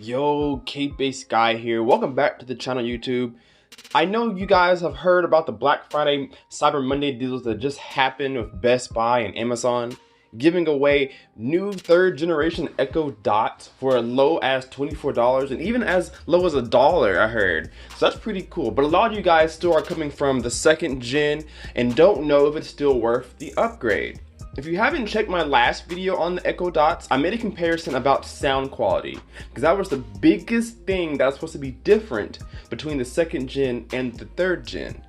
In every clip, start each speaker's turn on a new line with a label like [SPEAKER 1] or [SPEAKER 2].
[SPEAKER 1] Yo, Kpaceguy here. Welcome back to the channel, YouTube. I know you guys have heard about the Black Friday Cyber Monday deals that just happened with Best Buy and Amazon, giving away new third generation Echo Dots for as low as $24 and even as low as $1, I heard. So that's pretty cool. But a lot of you guys still are coming from the second gen and don't know if it's still worth the upgrade. If you haven't checked my last video on the Echo Dots, I made a comparison about sound quality, because that was the biggest thing that was supposed to be different between the second gen and the third gen.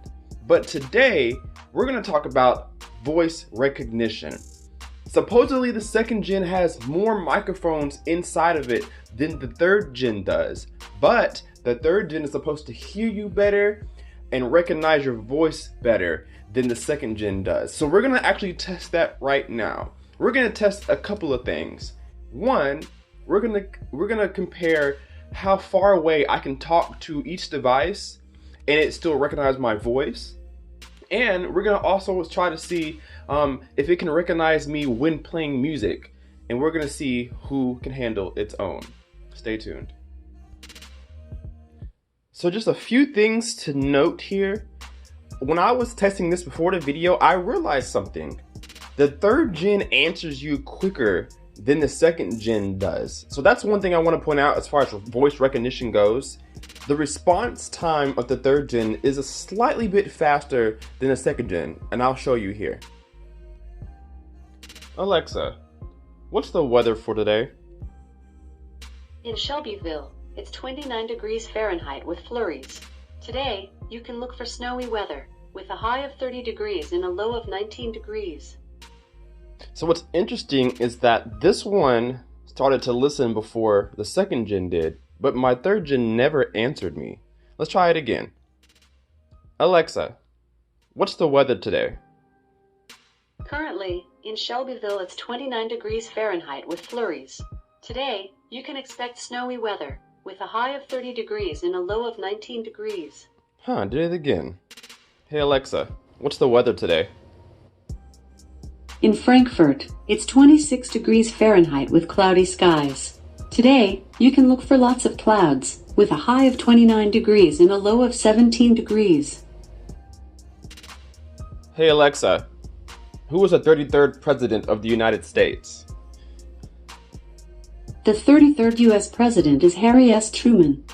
[SPEAKER 1] But today, we're going to talk about voice recognition. Supposedly the second gen has more microphones inside of it than the third gen does, but the third gen is supposed to hear you better and recognize your voice better than the second gen does. So we're gonna actually test that right now. We're gonna test a couple of things. One, we're gonna compare how far away I can talk to each device and it still recognize my voice. And we're gonna also try to see if it can recognize me when playing music. And we're gonna see who can handle its own. Stay tuned. So just a few things to note here. When I was testing this before the video, I realized something. The third gen answers you quicker than the second gen does. So that's one thing I want to point out as far as voice recognition goes. The response time of the third gen is a slightly bit faster than the second gen, and I'll show you here. Alexa, what's the weather for today?
[SPEAKER 2] In Shelbyville, it's 29 degrees Fahrenheit with flurries. Today, you can look for snowy weather, with a high of 30 degrees and a low of 19 degrees.
[SPEAKER 1] So what's interesting is that this one started to listen before the second gen did, but my third gen never answered me. Let's try it again. Alexa, what's the weather today?
[SPEAKER 2] Currently, in Shelbyville, it's 29 degrees Fahrenheit with flurries. Today, you can expect snowy weather, with a high of 30 degrees and a low of 19 degrees.
[SPEAKER 1] Huh, did it again. Hey Alexa, what's the weather today?
[SPEAKER 2] In Frankfurt, it's 26 degrees Fahrenheit with cloudy skies. Today, you can look for lots of clouds, with a high of 29 degrees and a low of 17 degrees.
[SPEAKER 1] Hey Alexa, who was the 33rd President of the United States?
[SPEAKER 2] The 33rd U.S. President is Harry S. Truman.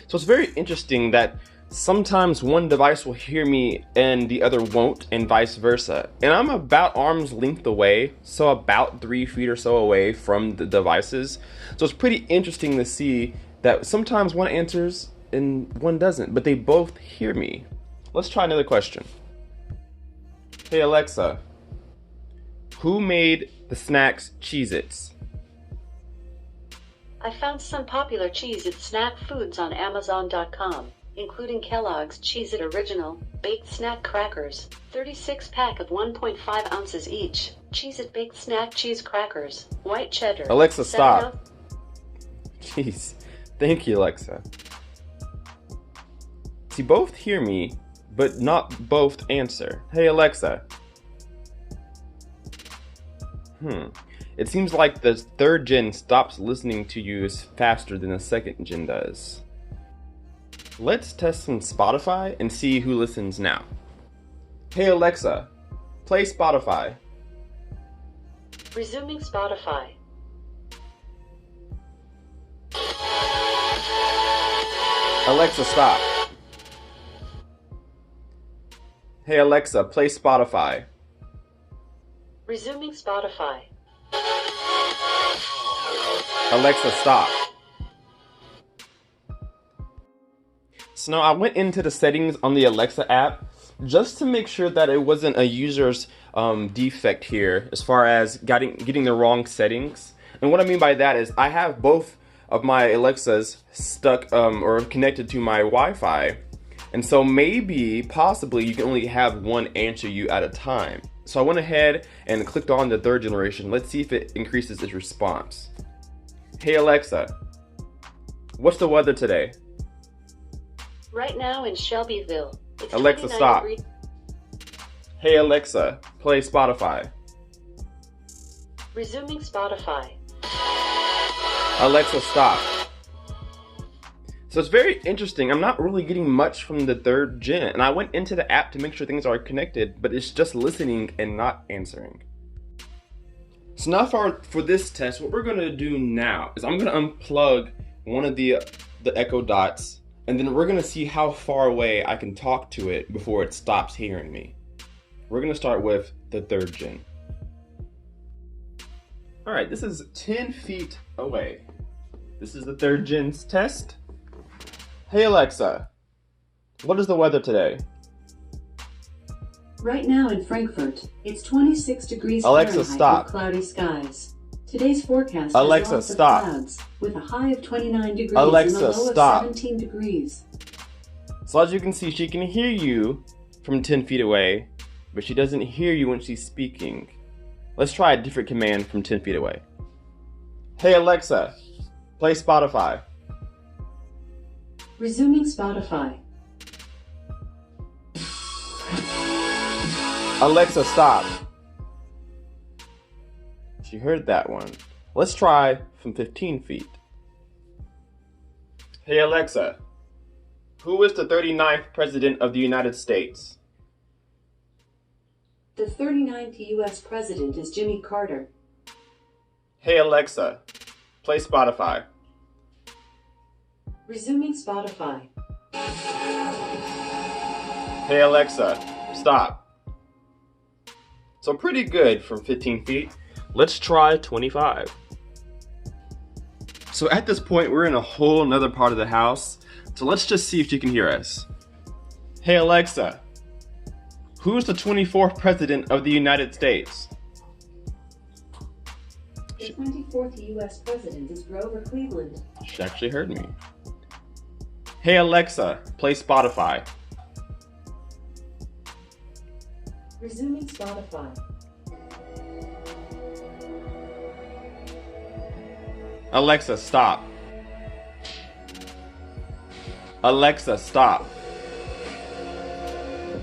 [SPEAKER 1] So it's very interesting that sometimes one device will hear me and the other won't, and vice versa. And I'm about arm's length away, so about 3 feet or so away from the devices. So it's pretty interesting to see that sometimes one answers and one doesn't, but they both hear me. Let's try another question. Hey Alexa, who made the snacks Cheez-Its?
[SPEAKER 2] I found some popular Cheez-It snack foods on Amazon.com, including Kellogg's Cheez-It Original Baked Snack Crackers, 36-pack of 1.5 ounces each, Cheez-It Baked Snack Cheese Crackers, white cheddar.
[SPEAKER 1] Alexa, stop. Jeez. Thank you, Alexa. See, both hear me, but not both answer. Hey, Alexa. It seems like the third gen stops listening to you faster than the second gen does. Let's test some Spotify and see who listens now. Hey Alexa, play Spotify.
[SPEAKER 2] Resuming Spotify.
[SPEAKER 1] Alexa, stop. Hey Alexa, play Spotify.
[SPEAKER 2] Resuming Spotify.
[SPEAKER 1] Alexa, stop. So now I went into the settings on the Alexa app just to make sure that it wasn't a user's defect here as far as getting the wrong settings. And what I mean by that is I have both of my Alexas stuck or connected to my Wi-Fi. And so possibly you can only have one answer you at a time. So I went ahead and clicked on the third generation. Let's see if it increases its response. Hey Alexa, what's the weather today?
[SPEAKER 2] Right now in Shelbyville, it's
[SPEAKER 1] Alexa, stop. Hey Alexa, play Spotify.
[SPEAKER 2] Resuming Spotify.
[SPEAKER 1] Alexa, stop. So it's very interesting. I'm not really getting much from the third gen, and I went into the app to make sure things are connected, but it's just listening and not answering. So now for this test, what we're gonna do now is I'm gonna unplug one of the Echo Dots, and then we're gonna see how far away I can talk to it before it stops hearing me. We're gonna start with the third gen. All right, this is 10 feet away. This is the third gen's test. Hey Alexa, what is the weather today?
[SPEAKER 2] Right now in Frankfurt, it's 26 degrees
[SPEAKER 1] Alexa,
[SPEAKER 2] Fahrenheit
[SPEAKER 1] stop.
[SPEAKER 2] with cloudy skies. Today's forecast
[SPEAKER 1] Alexa,
[SPEAKER 2] has lots
[SPEAKER 1] stop.
[SPEAKER 2] of clouds, with a high of 29 degrees
[SPEAKER 1] Alexa,
[SPEAKER 2] and a low
[SPEAKER 1] stop.
[SPEAKER 2] of 17 degrees.
[SPEAKER 1] So as you can see, she can hear you from 10 feet away, but she doesn't hear you when she's speaking. Let's try a different command from 10 feet away. Hey Alexa, play Spotify.
[SPEAKER 2] Resuming Spotify.
[SPEAKER 1] Alexa, stop. She heard that one. Let's try from 15 feet. Hey Alexa, who is the 39th President of the United States?
[SPEAKER 2] The 39th U.S. President is Jimmy Carter.
[SPEAKER 1] Hey Alexa, play Spotify.
[SPEAKER 2] Resuming Spotify.
[SPEAKER 1] Hey Alexa, stop. So pretty good from 15 feet. Let's try 25. So at this point, we're in a whole nother part of the house. So let's just see if she can hear us. Hey Alexa, who's the 24th President of the United States?
[SPEAKER 2] The 24th U.S. President is Grover Cleveland.
[SPEAKER 1] She actually heard me. Hey Alexa, play Spotify.
[SPEAKER 2] Resuming Spotify.
[SPEAKER 1] Alexa, stop. Alexa, stop.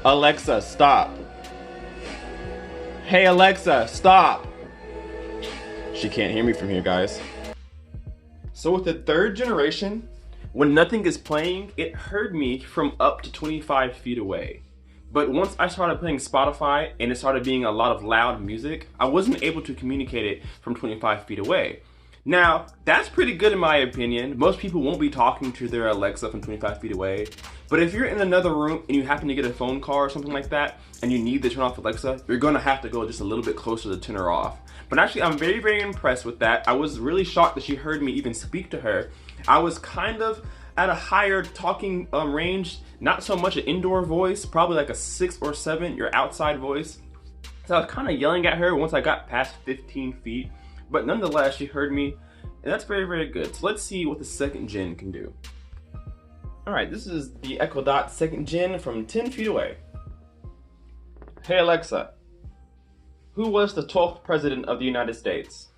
[SPEAKER 1] Alexa, stop. Hey Alexa, stop. She can't hear me from here, guys. So with the third generation, when nothing is playing, it heard me from up to 25 feet away. But once I started playing Spotify and it started being a lot of loud music, I wasn't able to communicate it from 25 feet away. Now, that's pretty good in my opinion. Most people won't be talking to their Alexa from 25 feet away. But if you're in another room and you happen to get a phone call or something like that, and you need to turn off Alexa, you're gonna have to go just a little bit closer to turn her off. But actually, I'm very, very impressed with that. I was really shocked that she heard me even speak to her. I was kind of at a higher talking range, not so much an indoor voice, probably like a 6 or 7, your outside voice. So I was kind of yelling at her once I got past 15 feet. But nonetheless, she heard me, and that's very, very good. So let's see what the second gen can do. All right, this is the Echo Dot second gen from 10 feet away. Hey Alexa, who was the 12th President of the United States?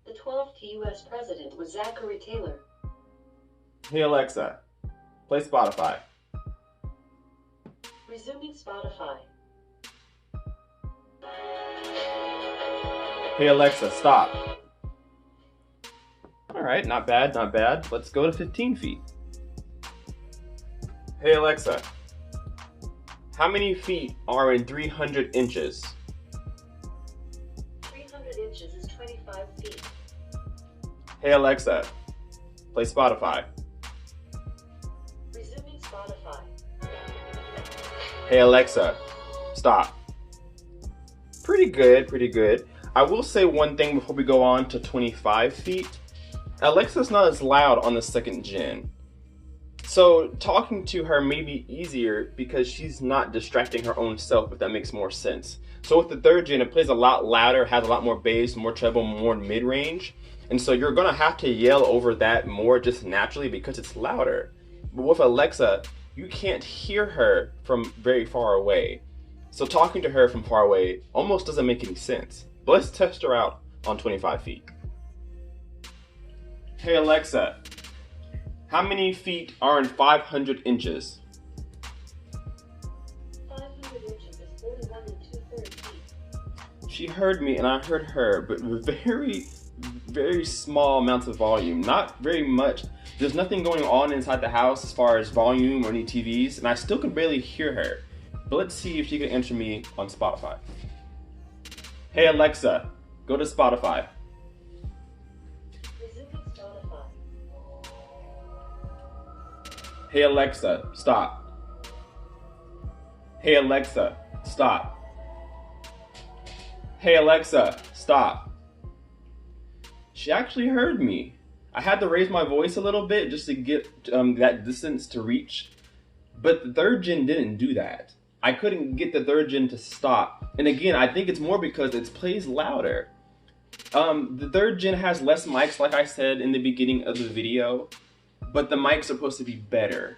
[SPEAKER 2] The 12th U.S. President was Zachary Taylor.
[SPEAKER 1] Hey Alexa, play Spotify.
[SPEAKER 2] Resuming Spotify.
[SPEAKER 1] Hey Alexa, stop. All right, not bad, not bad. Let's go to 15 feet. Hey Alexa, how many feet are in 300 inches?
[SPEAKER 2] 300 inches is 25 feet.
[SPEAKER 1] Hey Alexa, play Spotify.
[SPEAKER 2] Resuming Spotify.
[SPEAKER 1] Hey Alexa, stop. Pretty good, pretty good. I will say one thing before we go on to 25 feet. Alexa's not as loud on the second gen. So talking to her may be easier because she's not distracting her own self, if that makes more sense. So with the third gen, it plays a lot louder, has a lot more bass, more treble, more mid-range. And so you're gonna have to yell over that more just naturally because it's louder. But with Alexa, you can't hear her from very far away. So talking to her from far away almost doesn't make any sense. But let's test her out on 25 feet. Hey Alexa, how many feet are in 500 inches?
[SPEAKER 2] 500 inches is 41 2/3 feet.
[SPEAKER 1] she heard me and I heard her, but very, very small amounts of volume, not very much. There's nothing going on inside the house as far as volume or any TVs, and I still can barely hear her. But let's see if she can answer me on Spotify. Hey Alexa, go to Spotify.
[SPEAKER 2] Resuming Spotify.
[SPEAKER 1] Hey Alexa, stop. Hey Alexa, stop. Hey Alexa, stop. She actually heard me. I had to raise my voice a little bit just to get that distance to reach, but the third gen didn't do that. I couldn't get the third gen to stop. And again, I think it's more because it plays louder. The third gen has less mics, like I said in the beginning of the video, but the mics are supposed to be better.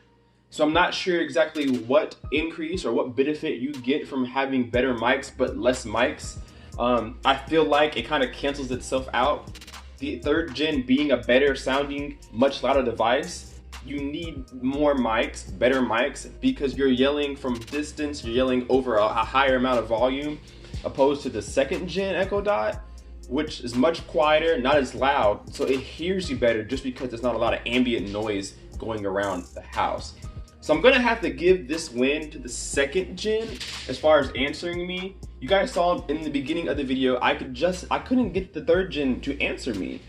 [SPEAKER 1] So I'm not sure exactly what increase or what benefit you get from having better mics but less mics. I feel like it kind of cancels itself out. The third gen being a better sounding, much louder device, you need more mics, better mics, because you're yelling from distance, you're yelling over a higher amount of volume, opposed to the second gen Echo Dot, which is much quieter, not as loud, so it hears you better just because there's not a lot of ambient noise going around the house. So I'm gonna have to give this win to the second gen as far as answering me. You guys saw in the beginning of the video, I couldn't get the third gen to answer me.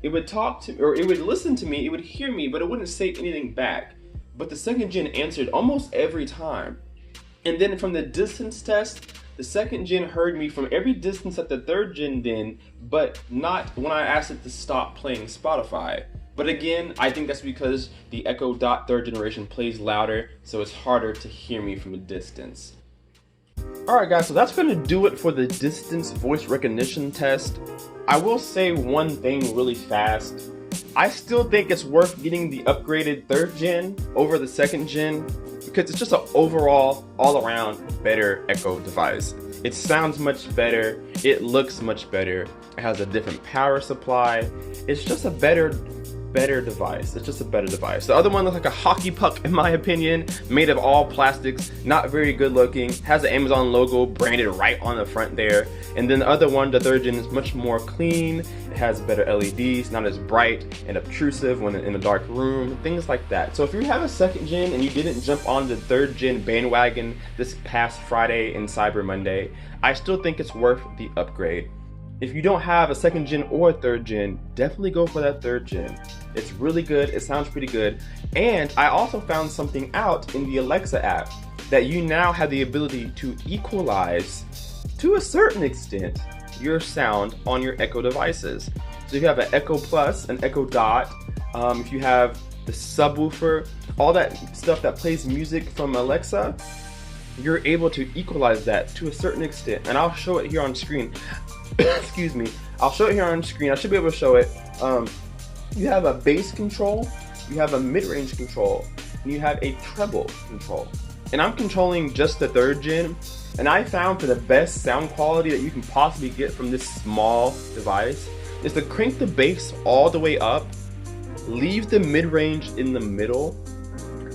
[SPEAKER 1] It would talk to me, or it would listen to me, it would hear me, but it wouldn't say anything back. But the second gen answered almost every time. And then from the distance test, the second gen heard me from every distance that the third gen did, but not when I asked it to stop playing Spotify. But again, I think that's because the Echo Dot third generation plays louder, so it's harder to hear me from a distance. Alright guys, so that's going to do it for the distance voice recognition test. I will say one thing really fast. I still think it's worth getting the upgraded third gen over the second gen because it's just an overall, all around better Echo device. It sounds much better, it looks much better, it has a different power supply. It's just a better device. It's just a better device. The other one looks like a hockey puck in my opinion, made of all plastics, not very good looking, has the Amazon logo branded right on the front there. And then the other one, the third gen, is much more clean. It has better LEDs, not as bright and obtrusive when in a dark room, things like that. So if you have a second gen and you didn't jump on the third gen bandwagon this past Friday and Cyber Monday, I still think it's worth the upgrade. If you don't have a second gen or a third gen, definitely go for that third gen. It's really good, it sounds pretty good. And I also found something out in the Alexa app, that you now have the ability to equalize, to a certain extent, your sound on your Echo devices. So if you have an Echo Plus, an Echo Dot, if you have the subwoofer, all that stuff that plays music from Alexa, you're able to equalize that to a certain extent. And I'll show it here on screen. Excuse me, I'll show it here on screen. I should be able to show it. You have a bass control, you have a mid-range control, and you have a treble control. And I'm controlling just the third gen, and I found for the best sound quality that you can possibly get from this small device is to crank the bass all the way up, leave the mid-range in the middle,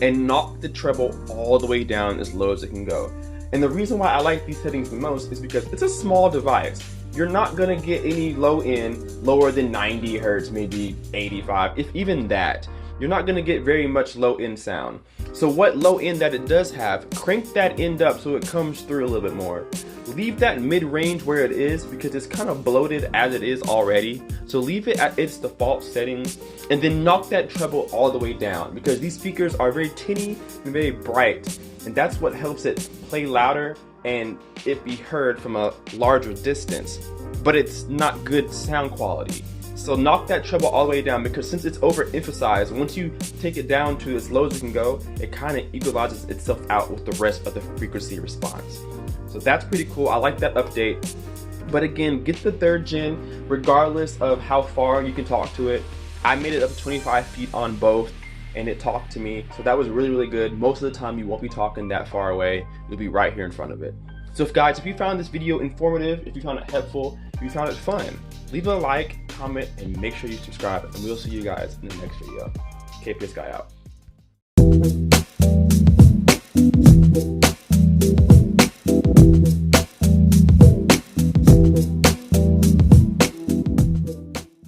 [SPEAKER 1] and knock the treble all the way down as low as it can go. And the reason why I like these settings the most is because it's a small device. You're not gonna get any low end lower than 90 hertz, maybe 85, if even that. You're not gonna get very much low end sound. So what low end that it does have, crank that end up so it comes through a little bit more. Leave that mid range where it is because it's kind of bloated as it is already. So leave it at its default settings and then knock that treble all the way down because these speakers are very tinny and very bright. And that's what helps it play louder and it be heard from a larger distance, but it's not good sound quality. So knock that treble all the way down because since it's overemphasized, once you take it down to as low as it can go, it kind of equalizes itself out with the rest of the frequency response. So that's pretty cool. I like that update. But again, get the third gen regardless of how far you can talk to it. I made it up to 25 feet on both and it talked to me, so that was really, really good. Most of the time you won't be talking that far away, you'll be right here in front of it. So guys, if you found this video informative, if you found it helpful, if you found it fun, leave a like, comment, and make sure you subscribe, and we'll see you guys in the next video. Kpaceguy out.